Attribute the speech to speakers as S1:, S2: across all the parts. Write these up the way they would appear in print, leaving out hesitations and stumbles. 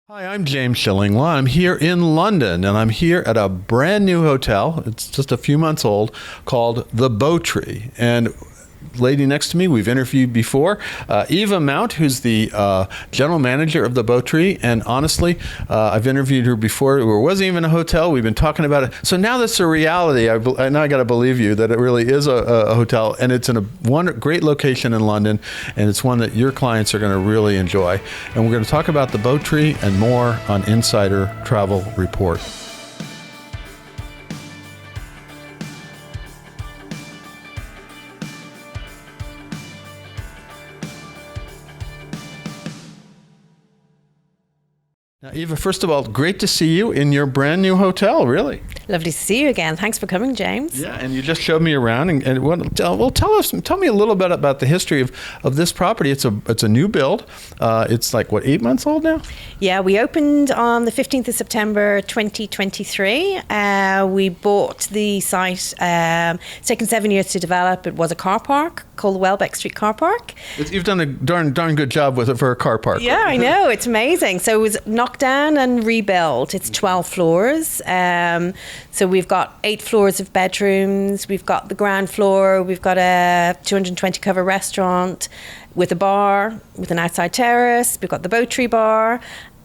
S1: Hi, I'm James Shillinglaw. I'm here in London, and I'm here at a brand new hotel. It's just a few months old, called the BoTree. And lady next to me, we've interviewed before, Eva Mount, who's the general manager of the BoTree. And honestly, I've interviewed her before. It wasn't even a hotel. We've been talking about it. So now that's a reality. I now I got to believe you that it really is a hotel, and it's in one great location in London, and it's one that your clients are going to really enjoy. And we're going to talk about the BoTree and more on Insider Travel Report. Now, Eva, first of all, great to see you in your brand new hotel, really.
S2: Lovely to see you again. Thanks for coming, James.
S1: Yeah, and you just showed me around, and tell me a little bit about the history of this property. It's a new build. It's like, 8 months old now?
S2: Yeah, we opened on the 15th of September 2023. We bought the site. It's taken 7 years to develop. It was a car park called the Welbeck Street Car Park.
S1: You've done a darn good job with it for a car park.
S2: Yeah, I know. It's amazing. So it was knocked down and rebuilt. It's 12 floors. So we've got 8 floors of bedrooms. We've got the ground floor. We've got a 220 cover restaurant with a bar, with an outside terrace. We've got the BoTree bar.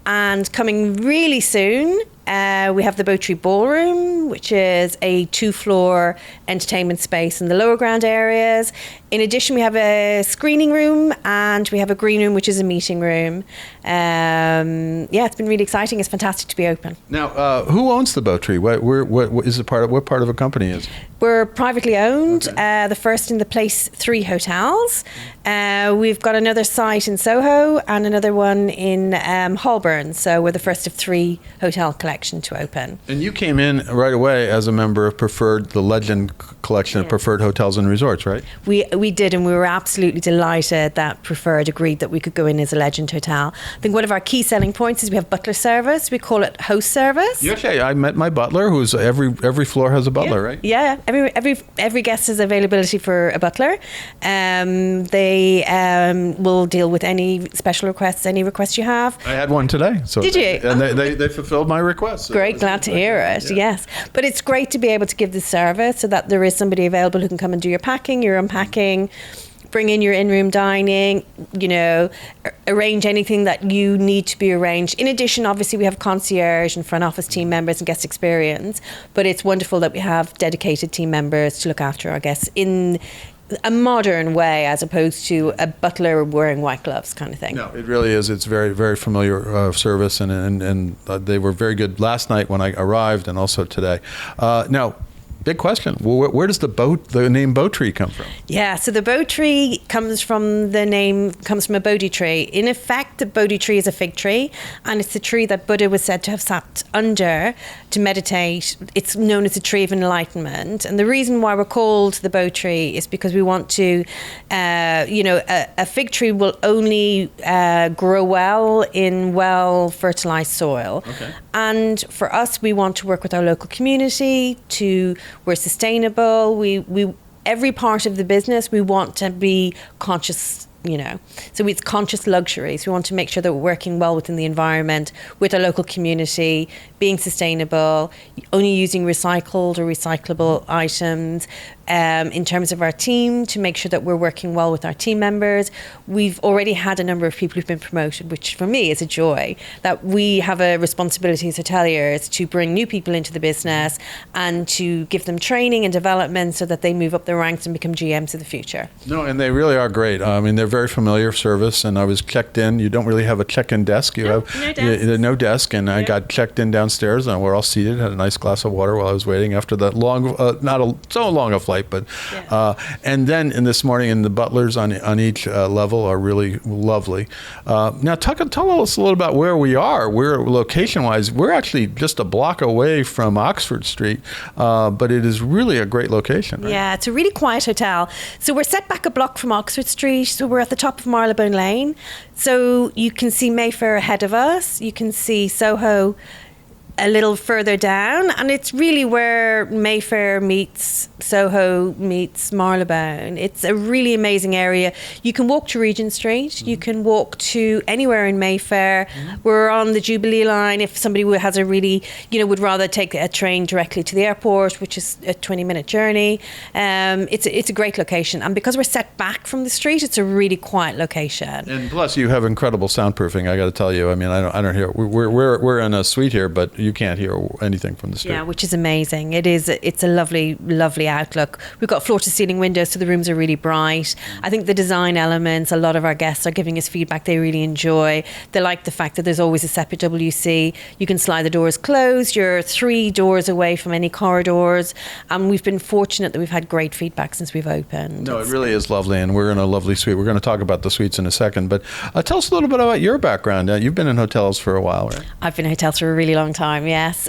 S2: And coming really soon, we have the BoTree Ballroom, which is a 2-floor entertainment space in the lower ground areas. In addition, we have a screening room and we have a green room, which is a meeting room. It's been really exciting. It's fantastic to be open.
S1: Now, who owns the BoTree? What is it part of? What part of a company is it?
S2: We're privately owned,
S1: Okay.
S2: the first in the Place 3 hotels. We've got another site in Soho and another one in Holborn. So we're the first of 3 hotel collection to open.
S1: And you came in right away as a member of the Legend collection of preferred hotels and resorts, right?
S2: We did, and we were absolutely delighted that Preferred agreed that we could go in as a Legend hotel. I think one of our key selling points is we have butler service. We call it host service.
S1: Okay, I met my butler, who's every floor has a butler, right?
S2: Yeah, every guest has availability for a butler. They will deal with any special requests, any requests you have.
S1: I had one today. So
S2: Did you?
S1: And they fulfilled my request. So
S2: Great, glad to hear it.
S1: Yeah.
S2: Yes, but it's great to be able to give this service so that there is somebody available who can come and do your packing, your unpacking, bring in your in-room dining, arrange anything that you need to be arranged. In addition, obviously, we have concierge and front office team members and guest experience, but it's wonderful that we have dedicated team members to look after our guests in a modern way, as opposed to a butler wearing white gloves kind of thing.
S1: No, it really is. It's very, very familiar service, and they were very good last night when I arrived, and also today. Now, big question. Where does the name BoTree come from?
S2: Yeah, so the BoTree comes from a Bodhi tree. In effect, the Bodhi tree is a fig tree, and it's the tree that Buddha was said to have sat under to meditate. It's known as the tree of enlightenment. And the reason why we're called the BoTree is because we want to, a fig tree will only grow well in well-fertilized soil.
S1: Okay.
S2: And for us, we want to work with our local community we're sustainable. We every part of the business, we want to be conscious, So it's conscious luxuries. We want to make sure that we're working well within the environment, with our local community, being sustainable, only using recycled or recyclable items. In terms of our team, to make sure that we're working well with our team members. We've already had a number of people who've been promoted, which for me is a joy, that we have a responsibility as hoteliers to bring new people into the business and to give them training and development so that they move up the ranks and become GMs of the future.
S1: No, and they really are great. I mean, they're very familiar service, and I was checked in. You don't really have a check-in desk.
S2: No desk.
S1: No desk, and I got checked in downstairs, and we're all seated, had a nice glass of water while I was waiting after that long, so long a flight, but and then in this morning, the butlers on each level are really lovely. Now, tell us a little about where we are. We're location-wise, we're actually just a block away from Oxford Street, but it is really a great location. Right?
S2: Yeah, it's a really quiet hotel. So we're set back a block from Oxford Street. So we're at the top of Marylebone Lane. So you can see Mayfair ahead of us. You can see Soho a little further down, and it's really where Mayfair meets Soho meets Marylebone. It's a really amazing area. You can walk to Regent Street. You can walk to anywhere in Mayfair. We're on the Jubilee line if somebody has a really, would rather take a train directly to the airport, which is a 20-minute journey. It's a great location, and because we're set back from the street, it's a really quiet location.
S1: And plus, you have incredible soundproofing. I got to tell you. I mean, I don't hear. We're in a suite here, but you can't hear anything from the street.
S2: Yeah, which is amazing. It's a lovely, lovely outlook. We've got floor-to-ceiling windows, so the rooms are really bright. I think the design elements, a lot of our guests are giving us feedback they really enjoy. They like the fact that there's always a separate WC. You can slide the doors closed. You're 3 doors away from any corridors. And we've been fortunate that we've had great feedback since we've opened.
S1: No, it really is lovely, and we're in a lovely suite. We're going to talk about the suites in a second, but tell us a little bit about your background. You've been in hotels for a while, right?
S2: I've been in hotels for a really long time, yes.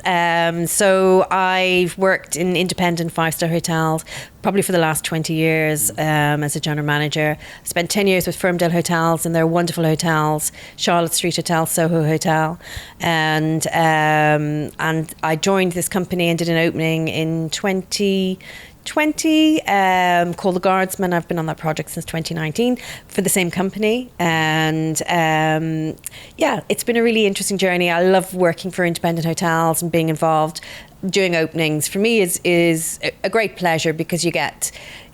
S2: So I've worked in independent 5-star hotels probably for the last 20 years as a general manager. Spent 10 years with Ferndale Hotels, and they're wonderful hotels. Charlotte Street Hotel, Soho Hotel. And I joined this company and did an opening in 2020 called The Guardsman. I've been on that project since 2019 for the same company, and it's been a really interesting journey. I love working for independent hotels and being involved. Doing openings for me is a great pleasure because you get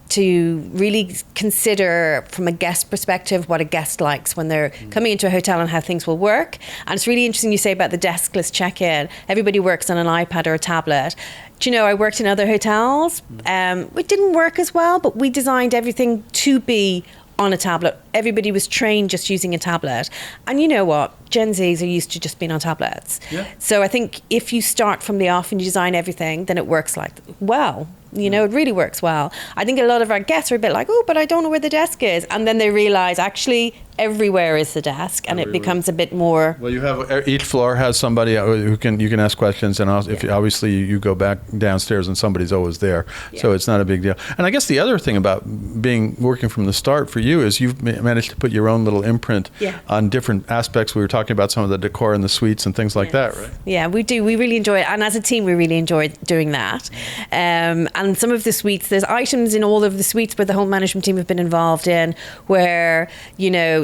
S2: to really consider from a guest perspective what a guest likes when they're coming into a hotel and how things will work. And it's really interesting you say about the deskless check-in. Everybody works on an iPad or a tablet. Do you know, I worked in other hotels. It didn't work as well, but we designed everything to be on a tablet. Everybody was trained just using a tablet. And you know what? Gen Zs are used to just being on tablets. Yeah. So I think if you start from the off and you design everything, then it works well. It really works well. I think a lot of our guests are a bit like, oh, but I don't know where the desk is. And then they realize actually everywhere is the desk, and it becomes a bit more.
S1: Well, you have each floor has somebody who you can ask questions, and if obviously you go back downstairs and somebody's always there, so it's not a big deal. And I guess the other thing about working from the start for you is you've managed to put your own little imprint on different aspects. We were talking about some of the decor in the suites and things like that, right? Yeah,
S2: we do. We really enjoy it, and as a team, we really enjoy doing that. And some of the suites, there's items in all of the suites where the whole management team have been involved in, where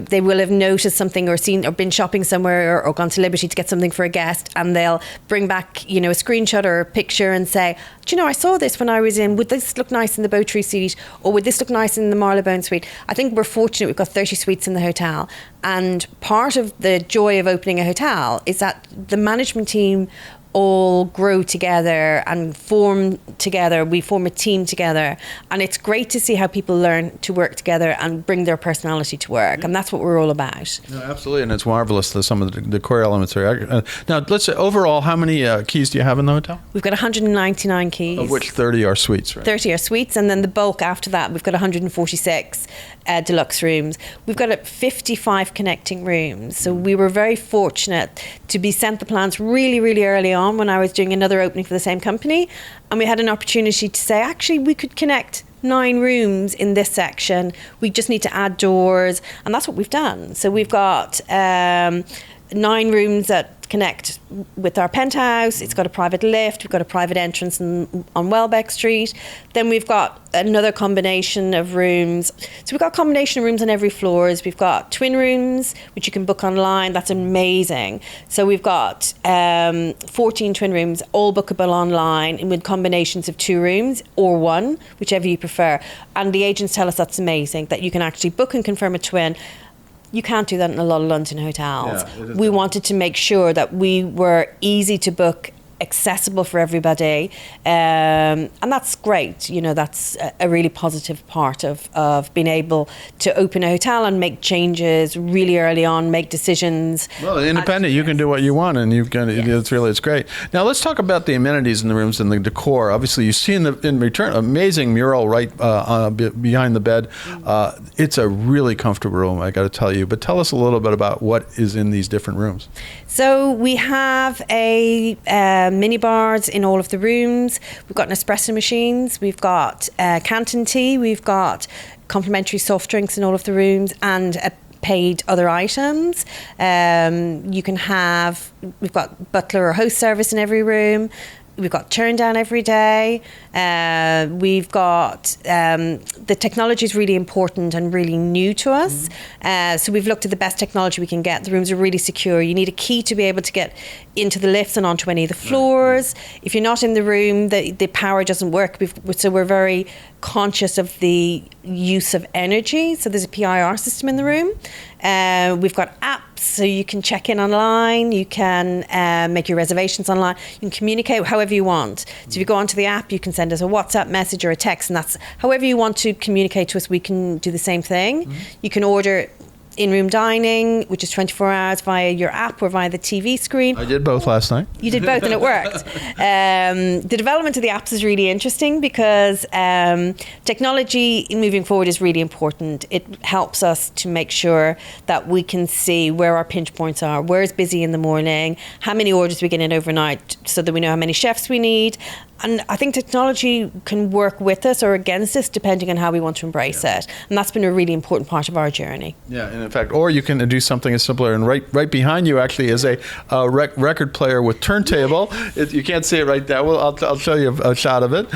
S2: they will have noticed something or seen or been shopping somewhere or gone to Liberty to get something for a guest, and they'll bring back a screenshot or a picture and say, do you know, I saw this when I was in, would this look nice in the BoTree suite, or would this look nice in the Marylebone suite? I think we're fortunate we've got 30 suites in the hotel, and part of the joy of opening a hotel is that the management team all grow together and form together. We form a team together, and it's great to see how people learn to work together and bring their personality to work, and that's what we're all about.
S1: No, absolutely, and it's marvelous that some of the core elements are. Now, let's say overall, how many keys do you have in the hotel?
S2: We've got 199 keys.
S1: Of which 30 are suites, right?
S2: 30 are suites, and then the bulk after that, we've got 146 deluxe rooms. We've got 55 connecting rooms, so we were very fortunate to be sent the plans really, really early on when I was doing another opening for the same company, and we had an opportunity to say, actually, we could connect 9 rooms in this section. We just need to add doors, and that's what we've done. So we've got 9 rooms that connect with our penthouse. It's got a private lift. We've got a private entrance on Welbeck Street. Then we've got another combination of rooms. So we've got a combination of rooms on every floors. We've got twin rooms, which you can book online. That's amazing. So we've got 14 twin rooms, all bookable online, and with combinations of 2 rooms or 1, whichever you prefer. And the agents tell us that's amazing, that you can actually book and confirm a twin. You can't do that in a lot of London hotels. Yeah, we wanted to make sure that we were easy to book, accessible for everybody, and that's great. That's a really positive part of being able to open a hotel and make changes really early on, make decisions.
S1: Well, independent, you can do what you want, and you can. It's great. Now let's talk about the amenities in the rooms and the decor. Obviously, you see in return amazing mural right behind the bed. It's a really comfortable room, I got to tell you. But tell us a little bit about what is in these different rooms.
S2: So we have a mini bars in all of the rooms. We've got espresso machines. We've got Canton tea. We've got complimentary soft drinks in all of the rooms, and paid other items. You can have, we've got butler or host service in every room. We've got turn down every day. We've got the technology is really important and really new to us. So we've looked at the best technology we can get. The rooms are really secure. You need a key to be able to get into the lifts and onto any of the floors. If you're not in the room, the power doesn't work. So we're very conscious of the use of energy. So there's a PIR system in the room. We've got apps, so you can check in online. You can make your reservations online. You can communicate however you want. So if you go onto the app, you can send us a WhatsApp message or a text, and that's however you want to communicate to us. We can do the same thing. You can order in-room dining, which is 24 hours via your app or via the TV screen.
S1: I did both last night.
S2: You did both and it worked. The development of the apps is really interesting because technology moving forward is really important. It helps us to make sure that we can see where our pinch points are, where it's busy in the morning, how many orders we get in overnight so that we know how many chefs we need. And I think technology can work with us or against us depending on how we want to embrace it. And that's been a really important part of our journey.
S1: Yeah, and in fact, or you can do something as simpler. And right behind you actually is a record player with turntable. You can't see it right now. Well, I'll show you a shot of it.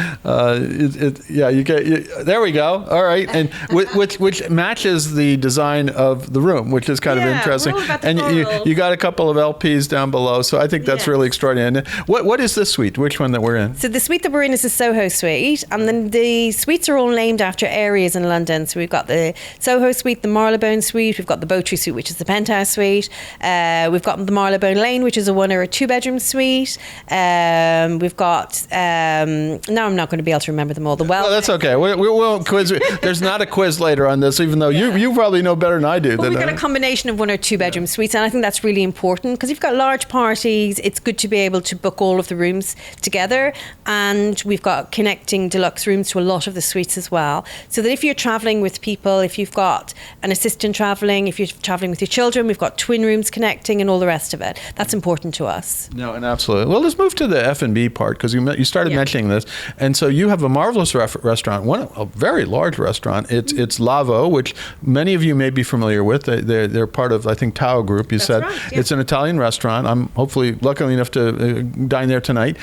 S1: There we go. All right, and which matches the design of the room, which is kind of interesting.
S2: We're all about the
S1: And
S2: floral.
S1: you got a couple of LPs down below, so I think that's really extraordinary. And what is this suite? Which one that we're in?
S2: So the suite that we're in is the Soho suite, and then the suites are all named after areas in London. So we've got the Soho suite, the Marylebone suite, we've got the BoTree suite, which is the penthouse suite. We've got the Marylebone Lane, which is a 1 or a 2 bedroom suite. We've got now I'm not going to be able to remember them all.
S1: Well, that's okay. We won't quiz. There's not a quiz later on this, even though you probably know better than I do.
S2: But we've got a combination of 1 or 2 bedroom suites, and I think that's really important because if you've got large parties, it's good to be able to book all of the rooms together. And we've got connecting deluxe rooms to a lot of the suites as well. So that if you're traveling with people, if you've got an assistant traveling, if you're traveling with your children, we've got twin rooms connecting and all the rest of it. That's important to us.
S1: No, and absolutely. Well, let's move to the F&B part because you started mentioning this. And so you have a marvelous restaurant, a very large restaurant. It's Lavo, which many of you may be familiar with. They're part of, I think, Tao Group. You said
S2: right, yeah.
S1: It's an Italian restaurant. I'm hopefully lucky enough to dine there tonight.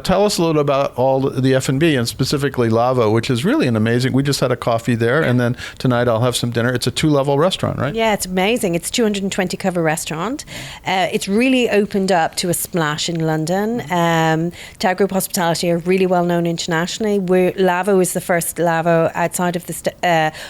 S1: Tell us a little about all the F&B and specifically Lavo, which is really an amazing. We just had a coffee there, and then tonight I'll have some dinner. It's a 2-level restaurant, right?
S2: Yeah, it's amazing. It's a 220 cover restaurant. It's really opened up to a splash in London. Tao Group Hospitality are really well known internationally. Lavo is the first Lavo outside of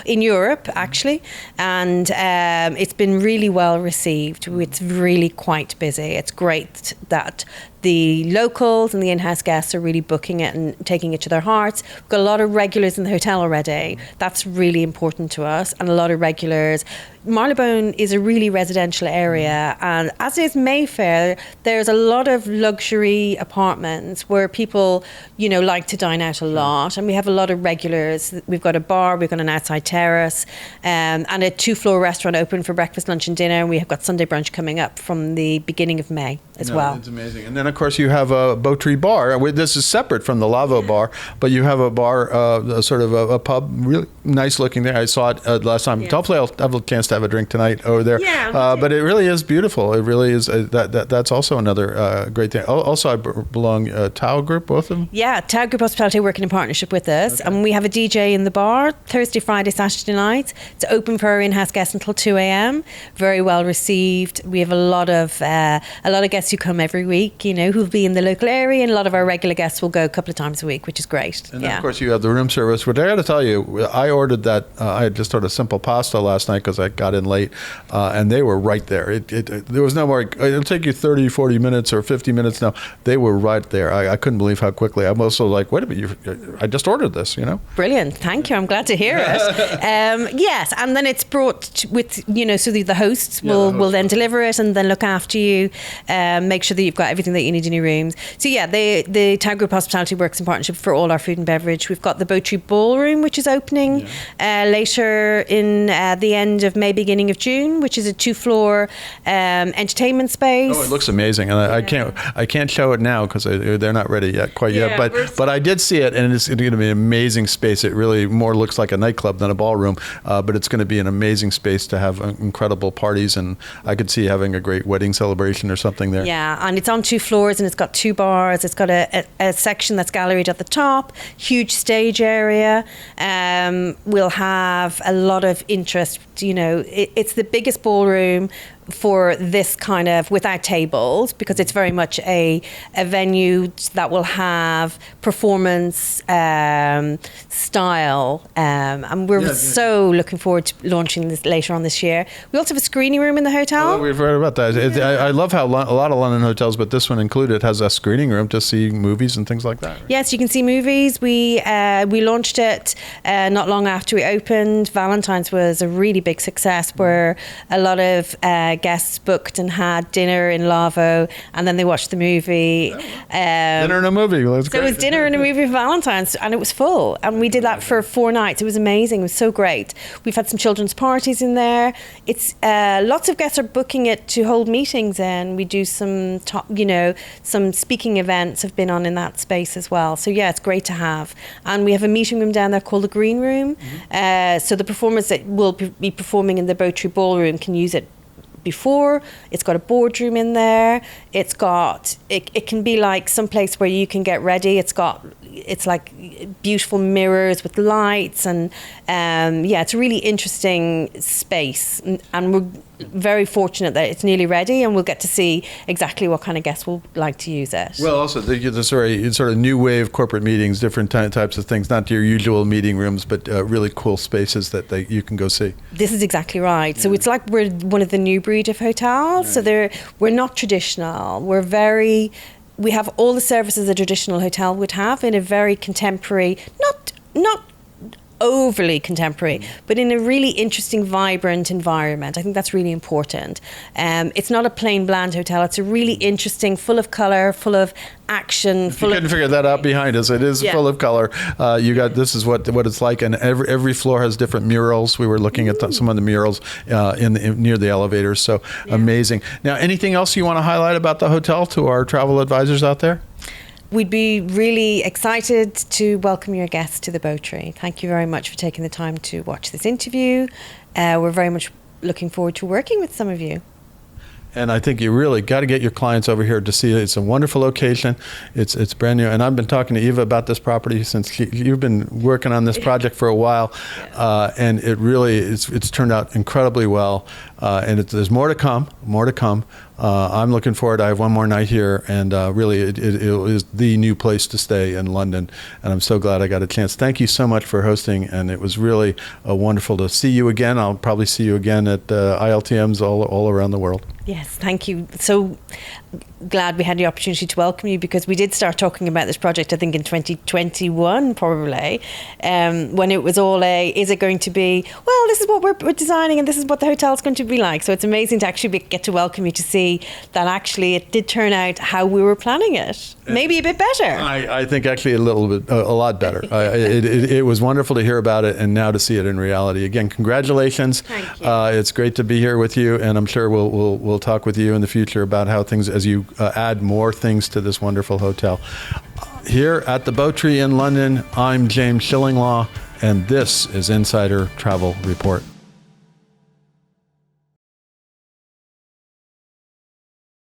S2: in Europe, actually, and it's been really well received. It's really quite busy. It's great that the locals and the in-house guests are really booking it and taking it to their hearts. We've got a lot of regulars in the hotel already. That's really important to us, and a lot of regulars. Marylebone is a really residential area, and as is Mayfair, there's a lot of luxury apartments where people, like to dine out a lot, and we have a lot of regulars. We've got a bar, we've got an outside terrace, and a 2-floor restaurant open for breakfast, lunch, and dinner. And we have got Sunday brunch coming up from the beginning of May as well.
S1: It's amazing. And then, of course, you have a BoTree bar. This is separate from the Lavo bar, but you have a bar, sort of a pub, really nice looking there. I saw it last time. Hopefully I'll have a chance to have a drink tonight over there. But it really is beautiful. It really is. That's also another great thing. Also, I belong Tao Group, both of them?
S2: Yeah, Tao Group Hospitality working in partnership with us. Okay. And we have a DJ in the bar Thursday, Friday, Saturday nights. It's open for our in-house guests until 2 a.m. Very well received. We have a lot of guests who come every week, who'll be in the local area, and a lot of our regular guests will go a couple of times a week, which is great.
S1: And then, of course, you have the room service, which I got to tell you, I ordered that. I had just ordered simple pasta last night because I got in late, and they were right there. There was no more, it'll take you 30, 40 minutes or 50 minutes now. They were right there. I couldn't believe how quickly. I'm also like, wait a minute, I just ordered this,
S2: Brilliant. Thank you. I'm glad to hear it. Yes, and then it's brought with, so the hosts will then deliver it and then look after you, make sure that you've got everything that you dinny rooms. So yeah, the Tag Group Hospitality works in partnership for all our food and beverage. We've got the BoTree Ballroom, which is opening later in the end of May, beginning of June, which is a 2-floor entertainment space.
S1: Oh, it looks amazing, and I can't show it now because they're not ready quite yet. But I did see it, and it's going to be an amazing space. It really more looks like a nightclub than a ballroom, but it's going to be an amazing space to have incredible parties, and I could see having a great wedding celebration or something there.
S2: Yeah, and it's on 2 floors, and it's got 2 bars. It's got a section that's galleried at the top, huge stage area. We'll have a lot of interest. You know, it's the biggest ballroom for this kind of, without tables, because it's very much a venue that will have performance style, and we're so looking forward to launching this later on this year. We also have a screening room in the hotel.
S1: Oh, we've heard about that. I love how a lot of London hotels, but this one included, has a screening room to see movies and things like that. Right?
S2: Yes, you can see movies. We launched it not long after we opened. Valentine's was a really big success, where a lot of guests booked and had dinner in Lavo, and then they watched the movie.
S1: Dinner and a movie. Well,
S2: so it was dinner and a movie for Valentine's, and it was full. And we did that for 4 nights. It was amazing. It was so great. We've had some children's parties in there. It's lots of guests are booking it to hold meetings in. We do some some speaking events have been on in that space as well. So yeah, it's great to have. And we have a meeting room down there called the Green Room. So the performers that will be performing in the BoTree Ballroom can use it before. It's got a boardroom in there. It's got it can be like some place where you can get ready. It's like beautiful mirrors with lights, and it's a really interesting space, and we're very fortunate that it's nearly ready, and we'll get to see exactly what kind of guests will like to use it.
S1: Well, also the sort of new wave corporate meetings, different types of things, not your usual meeting rooms, but really cool spaces that you can go see.
S2: This is exactly right. So it's like we're one of the new breed of hotels. So we're not traditional. We have all the services a traditional hotel would have in a very contemporary, not overly contemporary, but in a really interesting, vibrant environment. I think that's really important. It's not a plain bland hotel. It's a really interesting, full of colour, full of action.
S1: You couldn't figure that out behind us. It is full of color. This is what it's like, and every floor has different murals. We were looking at some of the murals near the elevators. So amazing. Now, anything else you want to highlight about the hotel to our travel advisors out there?
S2: We'd be really excited to welcome your guests to the BoTree. Thank you very much for taking the time to watch this interview. We're very much looking forward to working with some of you.
S1: And I think you really got to get your clients over here to see it. It's a wonderful location. It's brand new. And I've been talking to Eva about this property since you've been working on this project for a while. And it really, it's turned out incredibly well. And there's more to come, I'm looking forward. I have one more night here, and really it is the new place to stay in London. And I'm so glad I got a chance. Thank you so much for hosting, and it was really wonderful to see you again. I'll probably see you again at ILTMs all around the world.
S2: Yes, thank you. So glad we had the opportunity to welcome you, because we did start talking about this project, I think, in 2021, probably, when it was all is it going to be, well, this is what we're designing and this is what the hotel's going to be like. So it's amazing to actually get to welcome you, to see that actually it did turn out how we were planning it. Maybe a bit better.
S1: I think actually a lot better. It was wonderful to hear about it, and now to see it in reality. Again, congratulations.
S2: Thank you.
S1: It's great to be here with you, and I'm sure we'll talk with you in the future about how things, as you add more things to this wonderful hotel. Here at the BoTree in London, I'm James Shillinglaw, and this is Insider Travel Report.